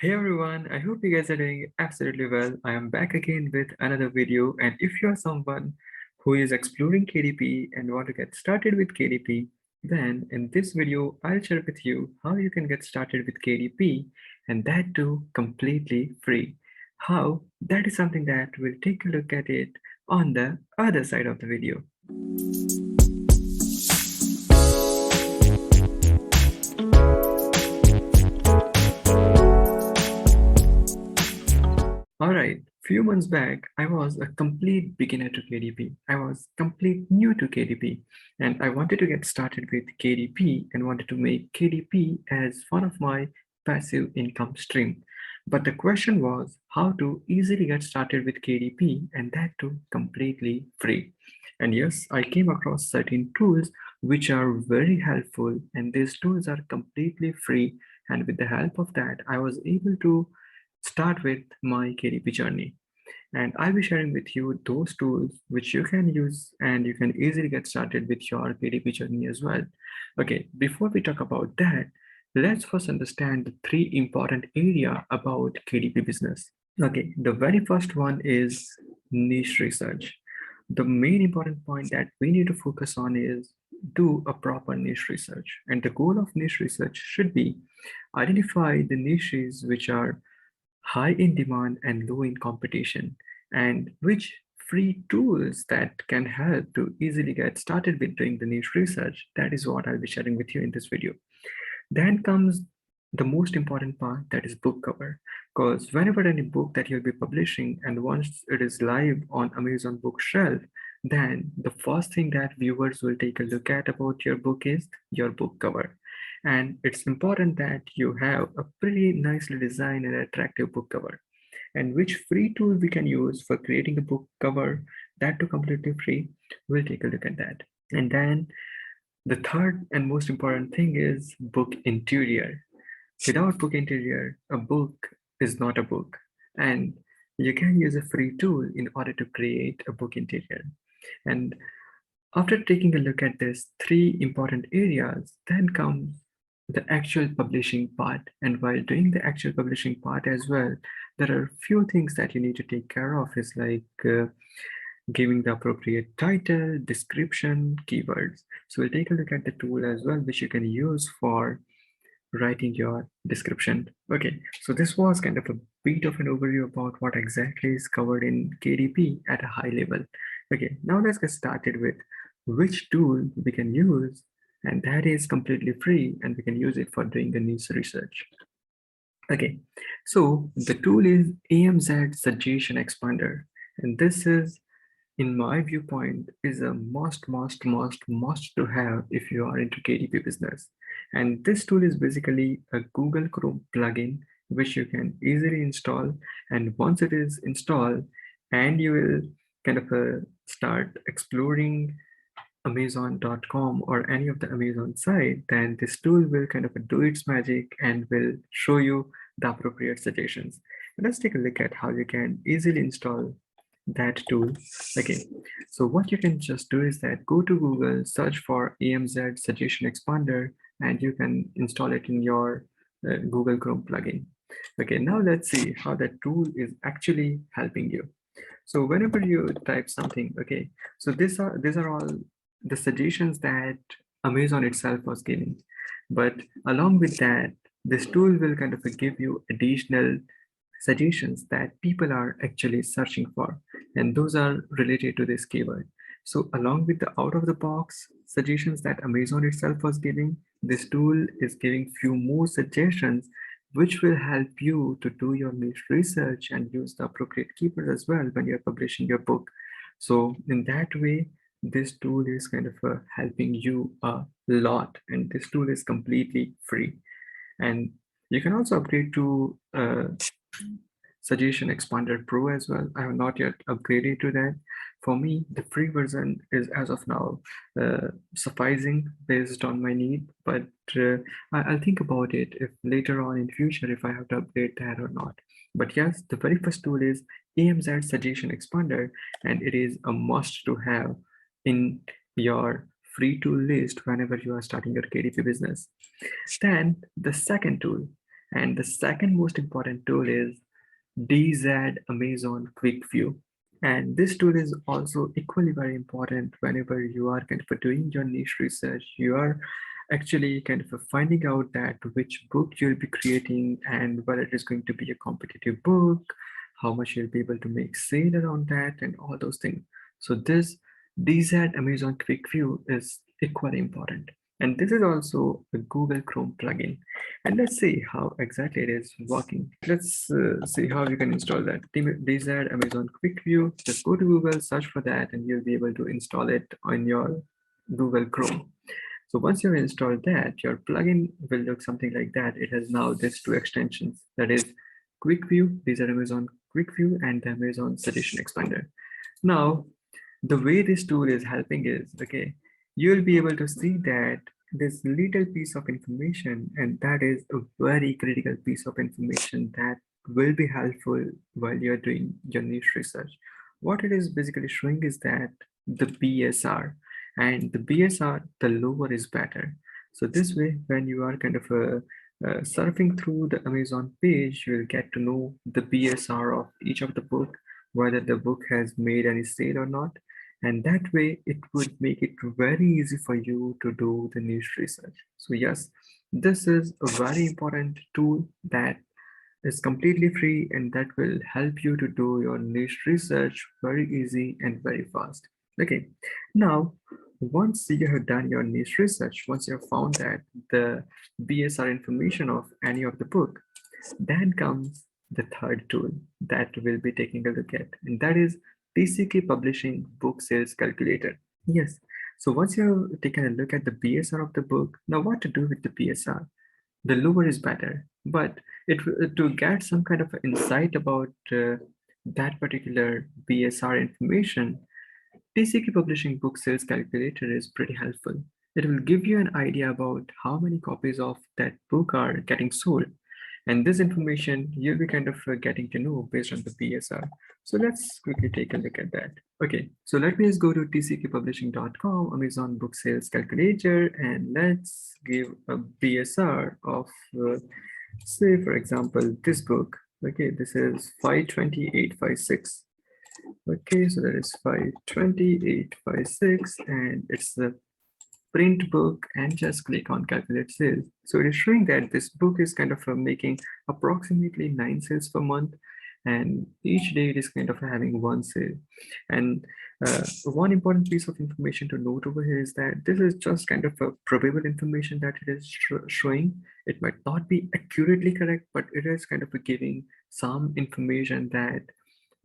Hey everyone, I hope you guys are doing absolutely well. I am back again with another video, and if you are someone who is exploring KDP and want to get started with KDP, then in this video I'll share with you how you can get started with KDP, and that too completely free. How? That is something that we'll take a look at it on the other side of the video. Alright, few months back, I was a complete beginner to KDP. I was complete new to KDP, and I wanted to get started with KDP and wanted to make KDP as one of my passive income stream. But the question was how to easily get started with KDP, and that too completely free. And yes, I came across certain tools which are very helpful, and these tools are completely free. And with the help of that, I was able to start with my KDP journey. And I'll be sharing with you those tools which you can use and you can easily get started with your KDP journey as well. Okay, before we talk about that, let's first understand the three important area about KDP business. Okay, the very first one is niche research. The main important point that we need to focus on is do a proper niche research. And the goal of niche research should be identify the niches which are high in demand and low in competition, and which free tools that can help to easily get started with doing the niche research. That is what I'll be sharing with you in this video. Then comes the most important part, that is book cover. Because whenever any book that you'll be publishing and once it is live on Amazon bookshelf, then the first thing that viewers will take a look at about your book is your book cover. And it's important that you have a pretty nicely designed and attractive book cover. And which free tool we can use for creating a book cover, that too completely free, we'll take a look at that. And then the third and most important thing is book interior. Without book interior, a book is not a book. And you can use a free tool in order to create a book interior. And after taking a look at these three important areas, then comes the actual publishing part. And while doing the actual publishing part as well, there are few things that you need to take care of is like giving the appropriate title, description, keywords. So we'll take a look at the tool as well, which you can use for writing your description. Okay, so this was kind of a bit of an overview about what exactly is covered in KDP at a high level. Okay, now let's get started with which tool we can use, and that is completely free and we can use it for doing the niche research. Okay, so the tool is AMZ Suggestion Expander, and this is, in my viewpoint, is a must to have if you are into KDP business. And this tool is basically a Google Chrome plugin which you can easily install. And once it is installed and you will kind of start exploring Amazon.com or any of the Amazon site, then this tool will kind of do its magic and will show you the appropriate suggestions. Let's take a look at how you can easily install that tool. Okay, so what you can just do is that go to Google, search for AMZ Suggestion Expander, and you can install it in your Google Chrome plugin. Okay, now let's see how that tool is actually helping you. So whenever you type something, okay, so these are all the suggestions that Amazon itself was giving. But along with that, this tool will kind of give you additional suggestions that people are actually searching for, and those are related to this keyword. So along with the out of the box suggestions that Amazon itself was giving, this tool is giving few more suggestions which will help you to do your niche research and use the appropriate keywords as well when you're publishing your book. So in that way, this tool is kind of helping you a lot, and this tool is completely free. And you can also upgrade to Suggestion Expander Pro as well. I have not yet upgraded to that. For me, the free version is as of now sufficing based on my need, but I'll think about it if later on in future if I have to upgrade that or not. But yes, the very first tool is AMZ Suggestion Expander, and it is a must to have in your free tool list whenever you are starting your KDP business. Then the second tool, And the second most important tool is DZ Amazon Quick View. And this tool is also equally very important whenever you are kind of doing your niche research. You are actually kind of finding out that which book you'll be creating and whether it is going to be a competitive book, how much you'll be able to make sale around that, and all those things. So this DZ Amazon Quick View is equally important. And this is also a Google Chrome plugin. And let's see how exactly it is working. Let's see how you can install that. These are Amazon Quick View. Just go to Google, search for that, and you'll be able to install it on your Google Chrome. So once you've installed that, your plugin will look something like that. It has now these two extensions. That is Quick View. These are Amazon Quick View and the Amazon Suggestion Expander. Now, the way this tool is helping is, okay, you'll be able to see that this little piece of information, and that is a very critical piece of information that will be helpful while you're doing your niche research. What it is basically showing is that the BSR, and the BSR, the lower is better. So this way, when you are kind of surfing through the Amazon page, you will get to know the BSR of each of the book, whether the book has made any sale or not. And that way it would make it very easy for you to do the niche research. So yes, this is a very important tool that is completely free and that will help you to do your niche research very easy and very fast. Okay, now once you have done your niche research, once you have found that the BSR information of any of the book, then comes the third tool that we'll be taking a look at, and that is TCK Publishing Book Sales Calculator. Yes, so once you have taken a look at the BSR of the book, now what to do with the BSR? The lower is better, but to get some kind of insight about that particular BSR information, TCK Publishing Book Sales Calculator is pretty helpful. It will give you an idea about how many copies of that book are getting sold. And this information you'll be kind of getting to know based on the BSR. So let's quickly take a look at that. Okay, so let me just go to tckpublishing.com, Amazon Book Sales Calculator, and let's give a BSR of, say, for example, this book. Okay, this is 52856. Okay, so that is 52856, and it's the print book, and just click on calculate sales. So it is showing that this book is kind of making approximately 9 sales per month, and each day it is kind of having one sale. And one important piece of information to note over here is that this is just kind of a probable information that it is showing. It might not be accurately correct, but it is kind of giving some information that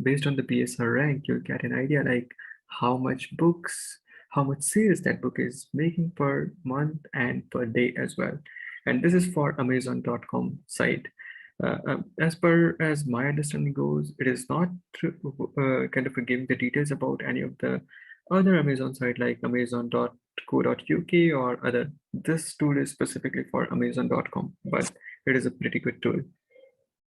based on the BSR rank, you'll get an idea like how much books, how much sales that book is making per month and per day as well. And this is for Amazon.com site. As my understanding goes, it is not kind of giving the details about any of the other Amazon site like Amazon.co.uk or other. This tool is specifically for Amazon.com, but it is a pretty good tool.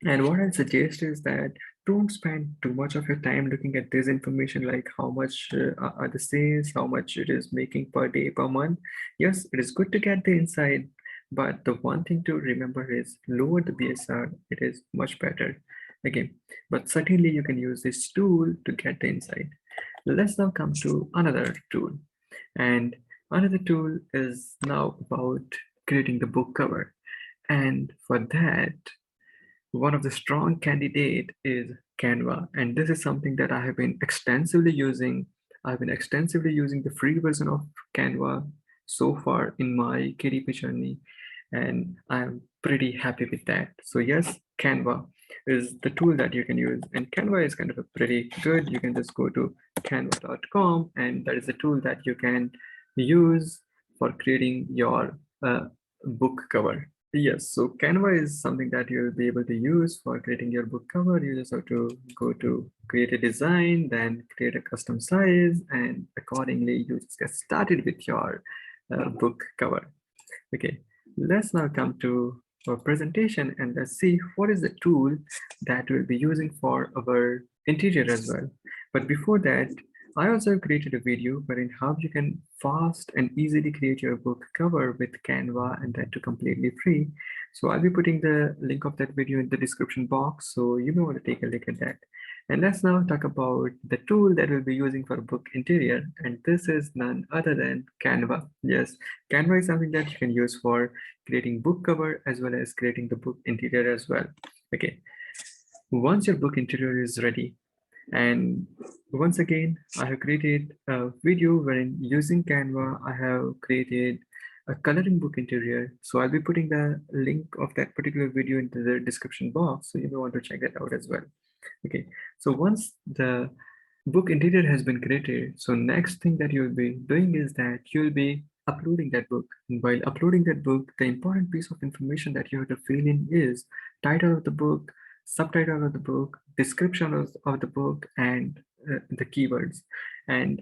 And what I suggest is that don't spend too much of your time looking at this information like how much are the sales, how much it is making per day, per month. Yes, it is good to get the insight, but the one thing to remember is lower the BSR, it is much better. Again, but certainly you can use this tool to get the insight. Let's now come to another tool. And another tool is now about creating the book cover. And for that, one of the strong candidate is Canva, and this is something that I have been extensively using. I've been extensively using the free version of Canva so far in my KDP journey, and I'm pretty happy with that. So yes, Canva is the tool that you can use, and Canva is kind of a pretty good. You can just go to canva.com, and that is a tool that you can use for creating your book cover. Yes, so Canva is something that you'll be able to use for creating your book cover. You just have to go to create a design, then create a custom size, and accordingly, you just get started with your book cover. Okay, let's now come to our presentation and let's see what is the tool that we'll be using for our interior as well. But before that, I also created a video wherein how you can fast and easily create your book cover with Canva, and that too completely free. So I'll be putting the link of that video in the description box, so you may want to take a look at that. And let's now talk about the tool that we'll be using for book interior, and this is none other than Canva. Yes, Canva is something that you can use for creating book cover as well as creating the book interior as well. Okay, once your book interior is ready, and once again, I have created a video wherein using Canva, I have created a coloring book interior. So I'll be putting the link of that particular video into the description box. So you may want to check that out as well. Okay, so once the book interior has been created, so next thing that you'll be doing is that you'll be uploading that book. And while uploading that book, the important piece of information that you have to fill in is title of the book, subtitle of the book, description of the book, and the keywords. And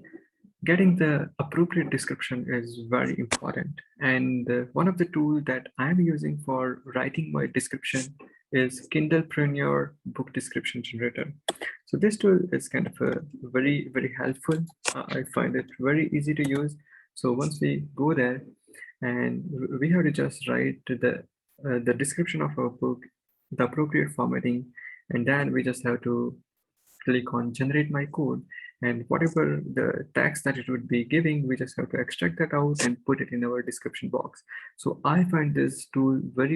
getting the appropriate description is very important. And one of the tools that I'm using for writing my description is Kindlepreneur Book Description Generator. So this tool is kind of a very helpful. I find it very easy to use. So once we go there, and we have to just write the description of our book, the appropriate formatting, and then we just have to click on generate my code, and whatever the text that it would be giving, we just have to extract that out and put it in our description box. So I find this tool very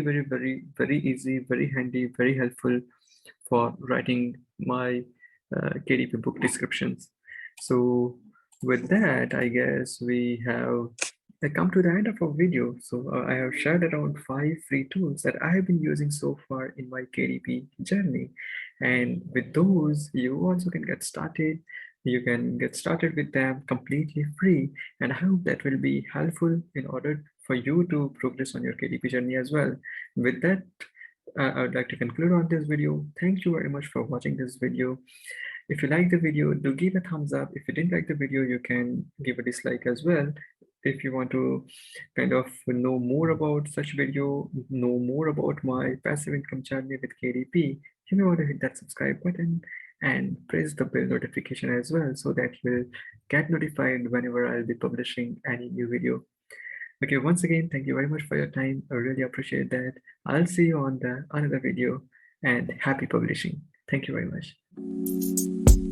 easy, very handy, very helpful for writing my KDP book descriptions. So with that, I guess we have come to the end of our video. So I have shared around 5 free tools that I have been using so far in my KDP journey. And with those, you also can get started. You can get started with them completely free. And I hope that will be helpful in order for you to progress on your KDP journey as well. With that, I would like to conclude on this video. Thank you very much for watching this video. If you like the video, do give a thumbs up. If you didn't like the video, you can give a dislike as well. If you want to kind of know more about such video, know more about my passive income journey with KDP, you may want to hit that subscribe button and press the bell notification as well, so that you will get notified whenever I'll be publishing any new video. Okay, once again, thank you very much for your time. I really appreciate that. I'll see you on the another video, and happy publishing. Thank you very much.